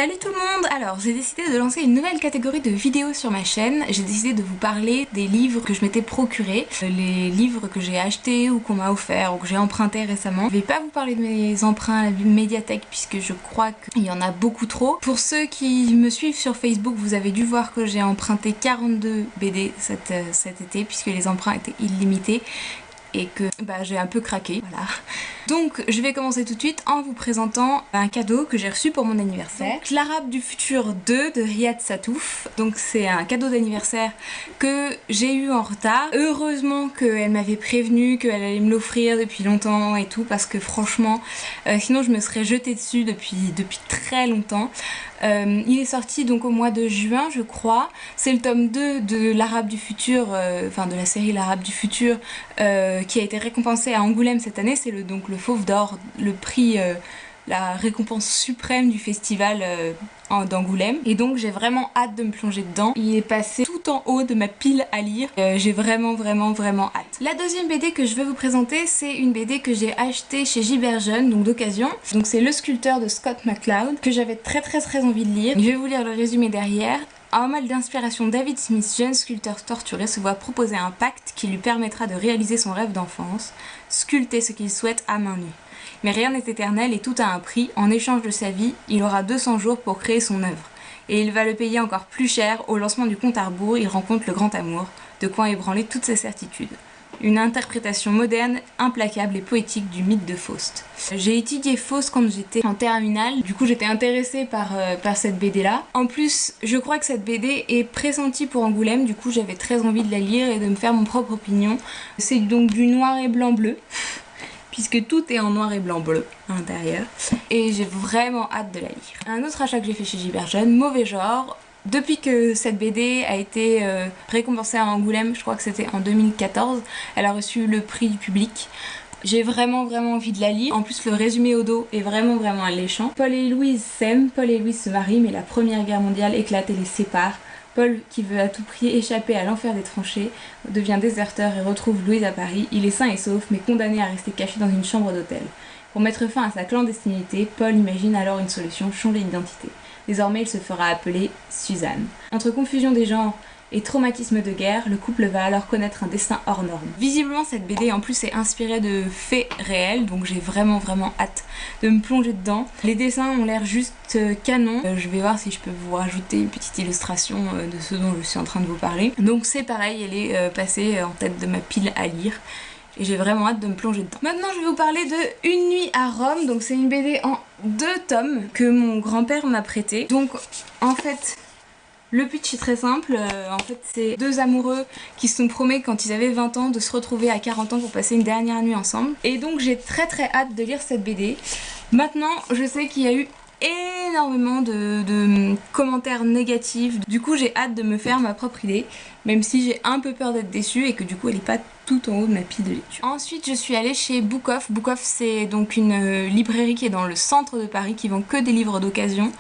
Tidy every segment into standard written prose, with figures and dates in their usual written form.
Salut tout le monde! Alors j'ai décidé de lancer une nouvelle catégorie de vidéos sur ma chaîne. J'ai décidé de vous parler des livres que je m'étais procurés, les livres que j'ai achetés ou qu'on m'a offert ou que j'ai empruntés récemment. Je vais pas vous parler de mes emprunts à la médiathèque puisque je crois qu'il y en a beaucoup trop. Pour ceux qui me suivent sur Facebook, vous avez dû voir que j'ai emprunté 42 BD cet été puisque les emprunts étaient illimités et que j'ai un peu craqué, voilà. Donc je vais commencer tout de suite en vous présentant un cadeau que j'ai reçu pour mon anniversaire. Donc, L'Arabe du futur 2 de Riyad Sattouf. Donc c'est un cadeau d'anniversaire que j'ai eu en retard. Heureusement qu'elle m'avait prévenu qu'elle allait me l'offrir depuis longtemps et tout, parce que franchement sinon je me serais jetée dessus depuis très longtemps. Il est sorti donc au mois de juin je crois. C'est le tome 2 de l'Arabe du futur, enfin de la série L'Arabe du futur, qui a été récompensé à Angoulême cette année. C'est donc le Fauve d'Or, le prix, la récompense suprême du festival d'Angoulême. Et donc j'ai vraiment hâte de me plonger dedans. Il est passé tout en haut de ma pile à lire. J'ai vraiment hâte. La deuxième BD que je vais vous présenter, c'est une BD que j'ai achetée chez Giberjeune, donc d'occasion. Donc c'est Le Sculpteur de Scott McCloud, que j'avais très envie de lire. Je vais vous lire le résumé derrière. En mal d'inspiration, David Smith, jeune sculpteur torturé, se voit proposer un pacte qui lui permettra de réaliser son rêve d'enfance, sculpter ce qu'il souhaite à main nue. Mais rien n'est éternel et tout a un prix. En échange de sa vie, il aura 200 jours pour créer son œuvre. Et il va le payer encore plus cher. Au lancement du compte à rebours, il rencontre le grand amour, de quoi ébranler toutes ses certitudes. Une interprétation moderne, implacable et poétique du mythe de Faust. J'ai étudié Faust quand j'étais en terminale, du coup j'étais intéressée par cette BD là. En plus, je crois que cette BD est pressentie pour Angoulême, du coup j'avais très envie de la lire et de me faire mon propre opinion. C'est donc du noir et blanc bleu, puisque tout est en noir et blanc bleu à l'intérieur. Et j'ai vraiment hâte de la lire. Un autre achat que j'ai fait chez Giberjeune, Mauvais genre. Depuis que cette BD a été récompensée à Angoulême, je crois que c'était en 2014, elle a reçu le prix du public. J'ai vraiment envie de la lire. En plus le résumé au dos est vraiment alléchant. Paul et Louise s'aiment, Paul et Louise se marient, mais la Première Guerre mondiale éclate et les sépare. Paul, qui veut à tout prix échapper à l'enfer des tranchées, devient déserteur et retrouve Louise à Paris. Il est sain et sauf, mais condamné à rester caché dans une chambre d'hôtel. Pour mettre fin à sa clandestinité, Paul imagine alors une solution, changer d'identité. Désormais, il se fera appeler Suzanne. Entre confusion des genres et traumatisme de guerre, le couple va alors connaître un destin hors norme. Visiblement, cette BD en plus est inspirée de faits réels, donc j'ai vraiment hâte de me plonger dedans. Les dessins ont l'air juste canon. Je vais voir si je peux vous rajouter une petite illustration de ce dont je suis en train de vous parler. Donc c'est pareil, elle est passée en tête de ma pile à lire. Et j'ai vraiment hâte de me plonger dedans. Maintenant je vais vous parler de Une nuit à Rome. Donc c'est une BD en 2 tomes que mon grand-père m'a prêté. Donc en fait le pitch est très simple. En fait c'est 2 amoureux qui se sont promis quand ils avaient 20 ans de se retrouver à 40 ans pour passer une dernière nuit ensemble. Et donc j'ai très hâte de lire cette BD. Maintenant je sais qu'il y a eu énormément de commentaires négatifs, du coup j'ai hâte de me faire ma propre idée, même si j'ai un peu peur d'être déçue et que du coup elle est pas tout en haut de ma pile de lecture. Ensuite je suis allée chez Book Off. Book Off c'est donc une librairie qui est dans le centre de Paris, qui vend que des livres d'occasion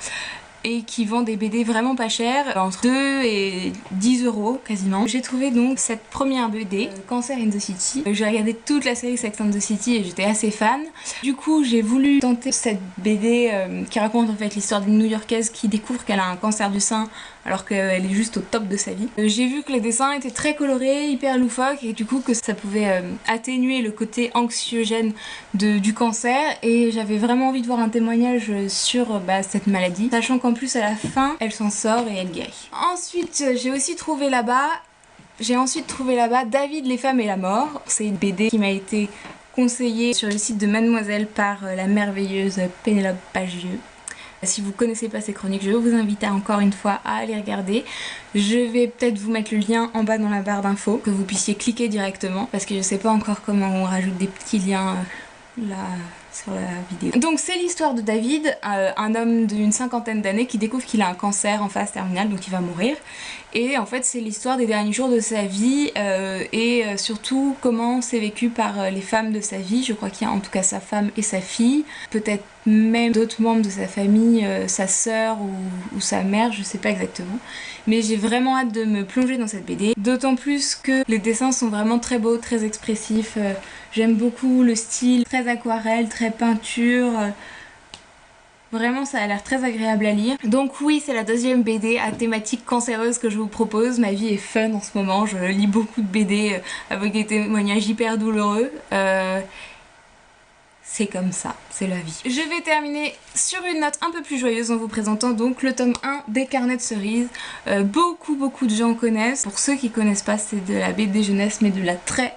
et qui vend des BD vraiment pas chers, entre 2 et 10 € quasiment. J'ai trouvé donc cette première BD, Cancer in the City. J'ai regardé toute la série Sex and the City et j'étais assez fan. Du coup j'ai voulu tenter cette BD qui raconte en fait l'histoire d'une New-Yorkaise qui découvre qu'elle a un cancer du sein alors qu'elle est juste au top de sa vie. J'ai vu que les dessins étaient très colorés, hyper loufoques, et du coup que ça pouvait atténuer le côté anxiogène du cancer, et j'avais vraiment envie de voir un témoignage sur cette maladie, sachant qu'en plus à la fin elle s'en sort et elle guérit. Ensuite j'ai trouvé là-bas David, les femmes et la mort. C'est une BD qui m'a été conseillée sur le site de Mademoiselle par la merveilleuse Pénélope Bagieux. Si vous connaissez pas ces chroniques, je vais vous inviter encore une fois à aller regarder. Je vais peut-être vous mettre le lien en bas dans la barre d'infos, que vous puissiez cliquer directement, parce que je sais pas encore comment on rajoute des petits liens là sur la vidéo. Donc c'est l'histoire de David, un homme d'une 50aine d'années qui découvre qu'il a un cancer en phase terminale, donc il va mourir. Et en fait c'est l'histoire des derniers jours de sa vie et surtout comment c'est vécu par les femmes de sa vie. Je crois qu'il y a en tout cas sa femme et sa fille, peut-être même d'autres membres de sa famille, sa sœur ou sa mère, je sais pas exactement. Mais j'ai vraiment hâte de me plonger dans cette BD, d'autant plus que les dessins sont vraiment très beaux, très expressifs. J'aime beaucoup le style, très aquarelle, très peinture. Vraiment, ça a l'air très agréable à lire. Donc oui, c'est la deuxième BD à thématique cancéreuse que je vous propose. Ma vie est fun en ce moment, je lis beaucoup de BD avec des témoignages hyper douloureux. C'est comme ça, c'est la vie. Je vais terminer sur une note un peu plus joyeuse en vous présentant donc le tome 1 des Carnets de Cerises. Beaucoup de gens connaissent. Pour ceux qui connaissent pas, c'est de la BD jeunesse, mais de la très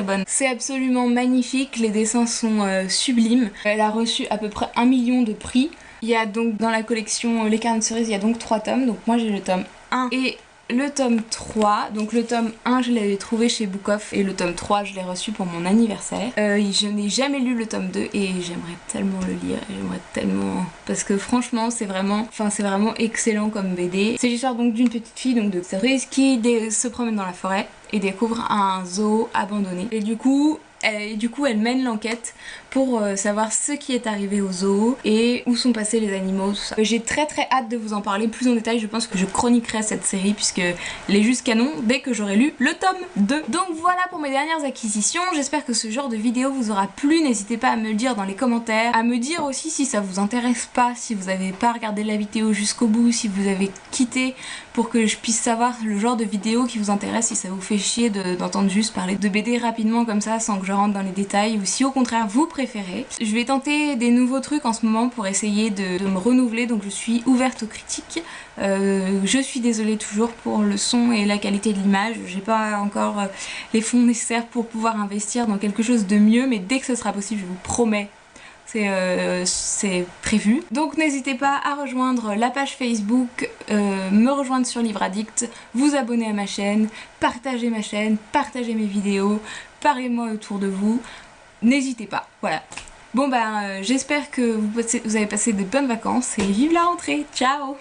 bonne. C'est absolument magnifique, les dessins sont sublimes. Elle a reçu à peu près 1 million de prix. Il y a donc dans la collection Les Carnets de Cerises, il y a donc 3 tomes. Donc moi j'ai le tome 1 et le tome 3, donc le tome 1 je l'avais trouvé chez Book Off et le tome 3 je l'ai reçu pour mon anniversaire. Je n'ai jamais lu le tome 2 et j'aimerais tellement le lire, j'aimerais tellement... Parce que franchement c'est vraiment excellent comme BD. C'est l'histoire donc d'une petite fille donc de Cerise qui se promène dans la forêt et découvre un zoo abandonné. Et du coup elle mène l'enquête pour savoir ce qui est arrivé au zoo et où sont passés les animaux, tout ça. J'ai très hâte de vous en parler plus en détail. Je pense que je chroniquerai cette série puisque elle est juste canon dès que j'aurai lu le tome 2. Donc voilà pour mes dernières acquisitions. J'espère que ce genre de vidéo vous aura plu. N'hésitez pas à me le dire dans les commentaires, à me dire aussi si ça vous intéresse pas, si vous n'avez pas regardé la vidéo jusqu'au bout, si vous avez quitté, pour que je puisse savoir le genre de vidéo qui vous intéresse, si ça vous fait chier d'entendre juste parler de BD rapidement comme ça sans que je rentre dans les détails, ou si au contraire vous préférez. Je vais tenter des nouveaux trucs en ce moment pour essayer de me renouveler, donc je suis ouverte aux critiques. Je suis désolée toujours pour le son et la qualité de l'image, j'ai pas encore les fonds nécessaires pour pouvoir investir dans quelque chose de mieux, mais dès que ce sera possible, je vous promets, c'est prévu. Donc n'hésitez pas à rejoindre la page Facebook, me rejoindre sur Livre Addict, vous abonner à ma chaîne, partager ma chaîne, partager mes vidéos, parlez-moi autour de vous, n'hésitez pas, voilà. Bon j'espère que vous avez passé de bonnes vacances et vive la rentrée, ciao!